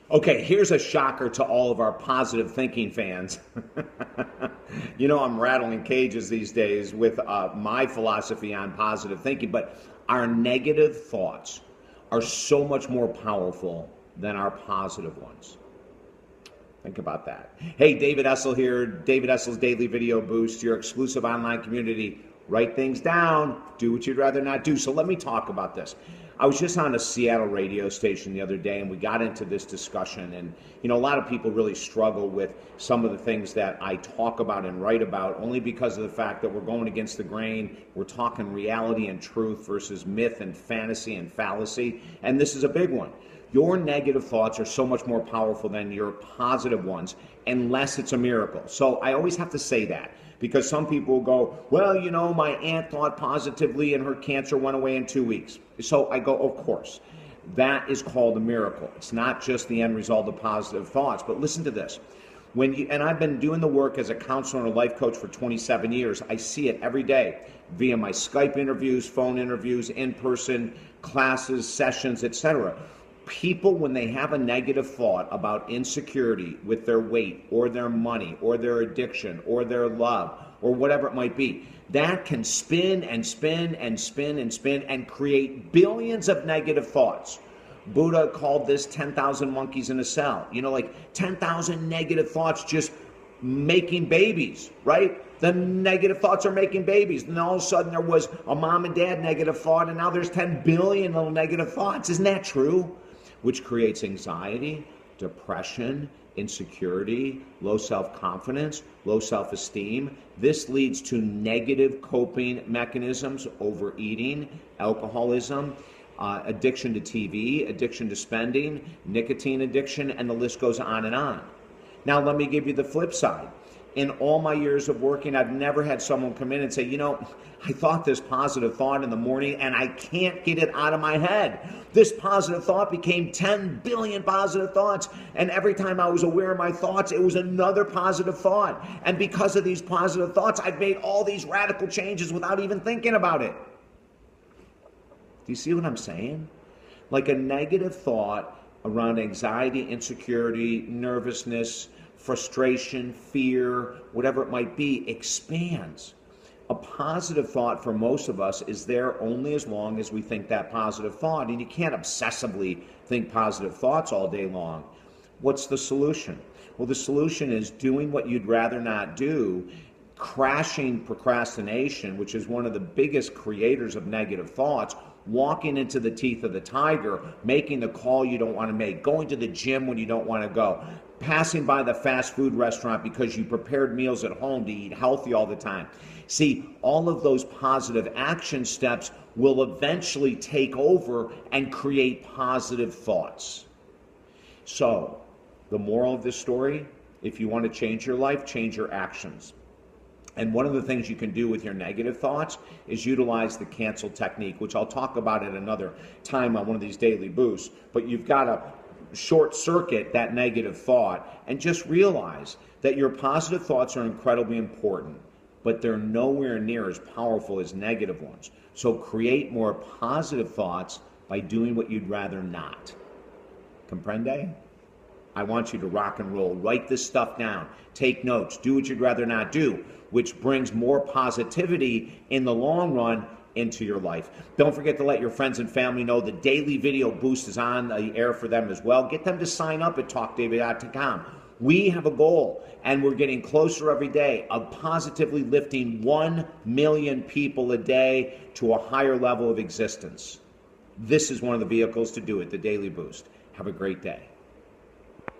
Okay, here's a shocker to all of our positive thinking fans. You know, I'm rattling cages these days with my philosophy on positive thinking, but our negative thoughts are so much more powerful than our positive ones. Think about that. Hey, David Essel here, David Essel's Daily Video Boost, your exclusive online community. Write things down, do what you'd rather not do. So let me talk about this. I was just on a Seattle radio station the other day and we got into this discussion, and you know, a lot of people really struggle with some of the things that I talk about and write about only because of the fact that we're going against the grain. We're talking reality and truth versus myth and fantasy and fallacy, and this is a big one. Your negative thoughts are so much more powerful than your positive ones, unless it's a miracle. So I always have to say that, because some people go, well, you know, my aunt thought positively and her cancer went away in 2 weeks. So I go, of course, that is called a miracle. It's not just the end result of positive thoughts. But listen to this. And I've been doing the work as a counselor and a life coach for 27 years. I see it every day via my Skype interviews, phone interviews, in-person classes, sessions, etc. People, when they have a negative thought about insecurity with their weight or their money or their addiction or their love or whatever it might be, that can spin and spin and spin and spin and create billions of negative thoughts. Buddha called this 10,000 monkeys in a cell. You know, like 10,000 negative thoughts just making babies, right? The negative thoughts are making babies. And all of a sudden there was a mom and dad negative thought, and now there's 10 billion little negative thoughts. Isn't that true? Which creates anxiety, depression, insecurity, low self-confidence, low self-esteem. This leads to negative coping mechanisms, overeating, alcoholism, addiction to TV, addiction to spending, nicotine addiction, and the list goes on and on. Now, let me give you the flip side. In all my years of working, I've never had someone come in and say, you know, I thought this positive thought in the morning and I can't get it out of my head. This positive thought became 10 billion positive thoughts. And every time I was aware of my thoughts, it was another positive thought. And because of these positive thoughts, I've made all these radical changes without even thinking about it. Do you see what I'm saying? Like a negative thought around anxiety, insecurity, nervousness, frustration, fear, whatever it might be, expands. A positive thought for most of us is there only as long as we think that positive thought, and you can't obsessively think positive thoughts all day long. What's the solution? Well, the solution is doing what you'd rather not do, crashing procrastination, which is one of the biggest creators of negative thoughts, walking into the teeth of the tiger, making the call you don't want to make, going to the gym when you don't want to go, passing by the fast food restaurant because you prepared meals at home to eat healthy all the time. See, all of those positive action steps will eventually take over and create positive thoughts. So, the moral of this story, if you want to change your life, change your actions. And one of the things you can do with your negative thoughts is utilize the cancel technique, which I'll talk about at another time on one of these daily boosts. But you've got to short circuit that negative thought and just realize that your positive thoughts are incredibly important, but they're nowhere near as powerful as negative ones. So create more positive thoughts by doing what you'd rather not. Comprende? I want you to rock and roll. Write this stuff down. Take notes. Do what you'd rather not do, which brings more positivity in the long run into your life. Don't forget to let your friends and family know the Daily Video Boost is on the air for them as well. Get them to sign up at talkdavid.com. We have a goal, and we're getting closer every day, of positively lifting 1 million people a day to a higher level of existence. This is one of the vehicles to do it, the Daily Boost. Have a great day.